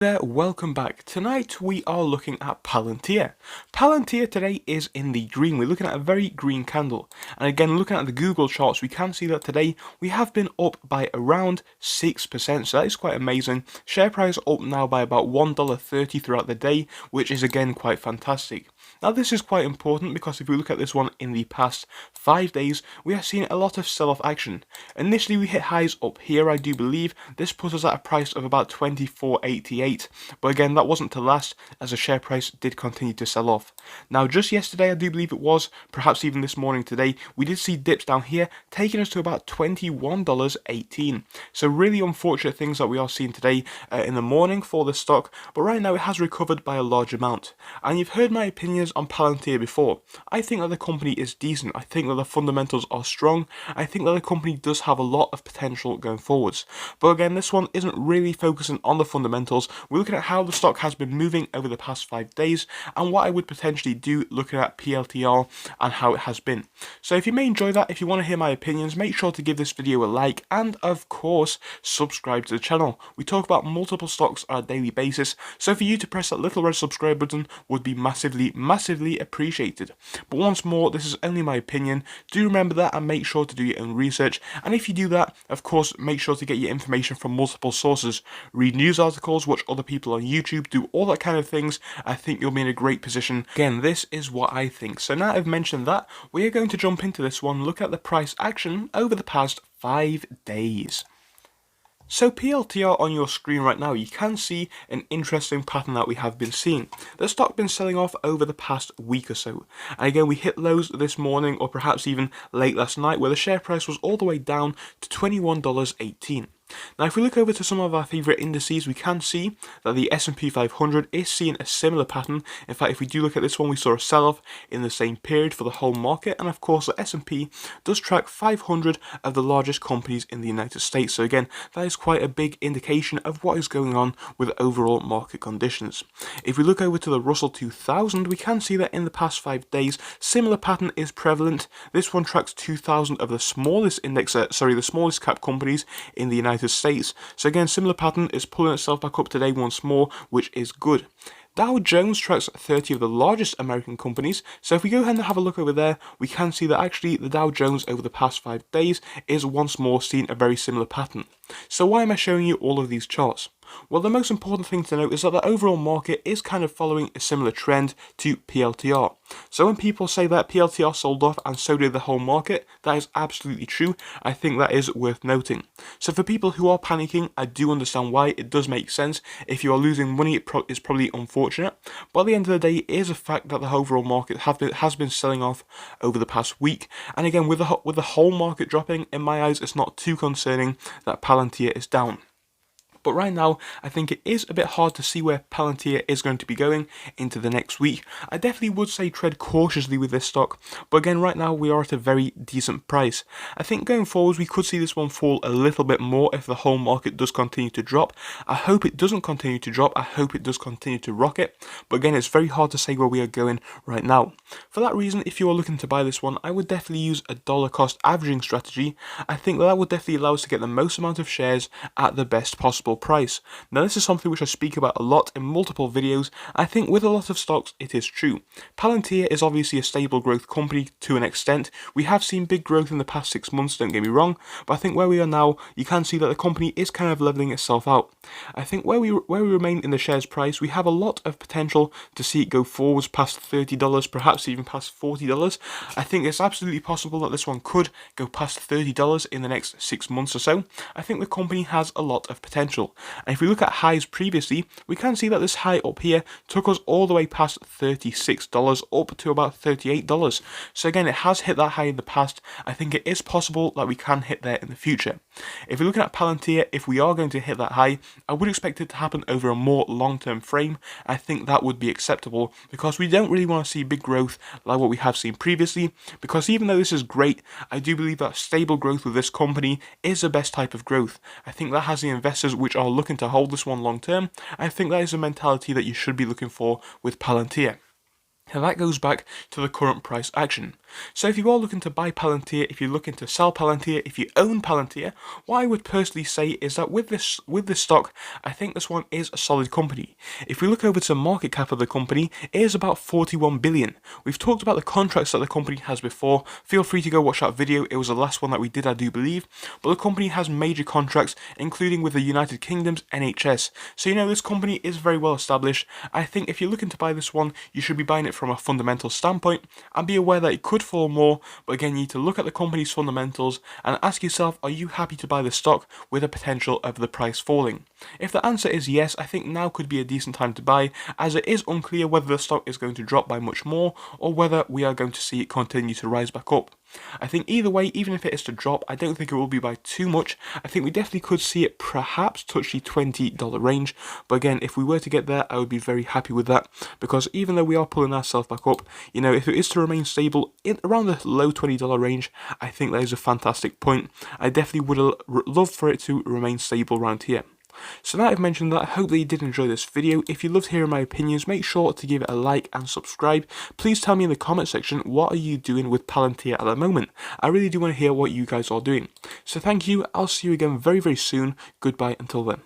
There, welcome back. Tonight we are looking at Palantir. Palantir today is in the green. We're looking at a very green candle. And again, looking at the Google charts, we can see that today we have been up by around 6%. So that is quite amazing. Share price up now by about $1.30 throughout the day, which is again quite fantastic. Now this is quite important because if we look at this one in the past 5 days, we have seen a lot of sell-off action. Initially we hit highs up here, I do believe. This put us at a price of about $24.88, but again that wasn't to last as the share price did continue to sell off. Now just yesterday, I do believe it was, perhaps even this morning today, we did see dips down here taking us to about $21.18. So really unfortunate things that we are seeing today in the morning for the stock, but right now it has recovered by a large amount. And you've heard my opinions on Palantir before. I think that the company is decent. I think that the fundamentals are strong. I think that the company does have a lot of potential going forwards. But again, this one isn't really focusing on the fundamentals. We're looking at how the stock has been moving over the past 5 days and what I would potentially do looking at PLTR and how it has been. So if you may enjoy that, if you want to hear my opinions, make sure to give this video a like and of course subscribe to the channel. We talk about multiple stocks on a daily basis, so for you to press that little red subscribe button would be massively appreciated. But once more, this is only my opinion. Do remember that and make sure to do your own research, and if you do that, of course make sure to get your information from multiple sources. Read news articles, watch other people on YouTube, do all that kind of things. I think you'll be in a great position. Again, this is what I think. So now I've mentioned that, we are going to jump into this one, look at the price action over the past 5 days. So PLTR on your screen right now, you can see an interesting pattern that we have been seeing. The stock been selling off over the past week or so. And again, we hit lows this morning or perhaps even late last night where the share price was all the way down to $21.18. Now if we look over to some of our favourite indices, we can see that the S&P 500 is seeing a similar pattern. In fact, if we do look at this one, we saw a sell-off in the same period for the whole market, and of course the S&P does track 500 of the largest companies in the United States. So again, that is quite a big indication of what is going on with overall market conditions. If we look over to the Russell 2000, we can see that in the past 5 days, similar pattern is prevalent. This one tracks 2,000 of the smallest the smallest cap companies in the United States. So again, similar pattern is pulling itself back up today once more, which is good. Dow Jones tracks 30 of the largest American companies, so if we go ahead and have a look over there, we can see that actually the Dow Jones over the past 5 days is once more seeing a very similar pattern. So why am I showing you all of these charts? Well, the most important thing to note is that the overall market is kind of following a similar trend to PLTR. So when people say that PLTR sold off and so did the whole market, that is absolutely true. I think that is worth noting. So for people who are panicking, I do understand why. It does make sense. If you are losing money, it is probably unfortunate. But at the end of the day, it is a fact that the overall market has been selling off over the past week. And again, with the whole market dropping, in my eyes, it's not too concerning that Palantir is down. But right now, I think it is a bit hard to see where Palantir is going to be going into the next week. I definitely would say tread cautiously with this stock, but again, right now we are at a very decent price. I think going forwards, we could see this one fall a little bit more if the whole market does continue to drop. I hope it doesn't continue to drop. I hope it does continue to rocket. But again, it's very hard to say where we are going right now. For that reason, if you are looking to buy this one, I would definitely use a dollar cost averaging strategy. I think that would definitely allow us to get the most amount of shares at the best possible price. Now this is something which I speak about a lot in multiple videos. I think with a lot of stocks it is true. Palantir is obviously a stable growth company to an extent. We have seen big growth in the past 6 months, don't get me wrong, but I think where we are now, you can see that the company is kind of leveling itself out. I think where we remain in the shares price, we have a lot of potential to see it go forwards past $30, perhaps even past $40. I think it's absolutely possible that this one could go past $30 in the next 6 months or so. I think the company has a lot of potential. And if we look at highs previously, we can see that this high up here took us all the way past $36 up to about $38. So again, it has hit that high in the past. I think it is possible that we can hit there in the future. If we're looking at Palantir, if we are going to hit that high, I would expect it to happen over a more long-term frame. I think that would be acceptable because we don't really want to see big growth like what we have seen previously, because even though this is great, I do believe that stable growth with this company is the best type of growth. I think that has the investors which are looking to hold this one long term. I think that is a mentality that you should be looking for with Palantir. Now that goes back to the current price action. So if you are looking to buy Palantir, if you're looking to sell Palantir, if you own Palantir, what I would personally say is that with this stock, I think this one is a solid company. If we look over to the market cap of the company, it is about 41 billion. We've talked about the contracts that the company has before. Feel free to go watch that video. It was the last one that we did, I do believe. But the company has major contracts, including with the United Kingdom's NHS. So this company is very well established. I think if you're looking to buy this one, you should be buying it from a fundamental standpoint and be aware that it could fall more, but again, you need to look at the company's fundamentals and ask yourself, are you happy to buy the stock with a potential of the price falling? If the answer is yes, I think now could be a decent time to buy, as it is unclear whether the stock is going to drop by much more or whether we are going to see it continue to rise back up. I think either way, even if it is to drop, I don't think it will be by too much. I think we definitely could see it perhaps touch the $20 range. But again, if we were to get there, I would be very happy with that. Because even though we are pulling ourselves back up, if it is to remain stable in around the low $20 range, I think that is a fantastic point. I definitely would love for it to remain stable around here. So now I've mentioned that, I hope that you did enjoy this video. If you loved hearing my opinions, make sure to give it a like and subscribe. Please tell me in the comment section, what are you doing with Palantir at the moment? I really do want to hear what you guys are doing. So thank you, I'll see you again very, very soon. Goodbye until then.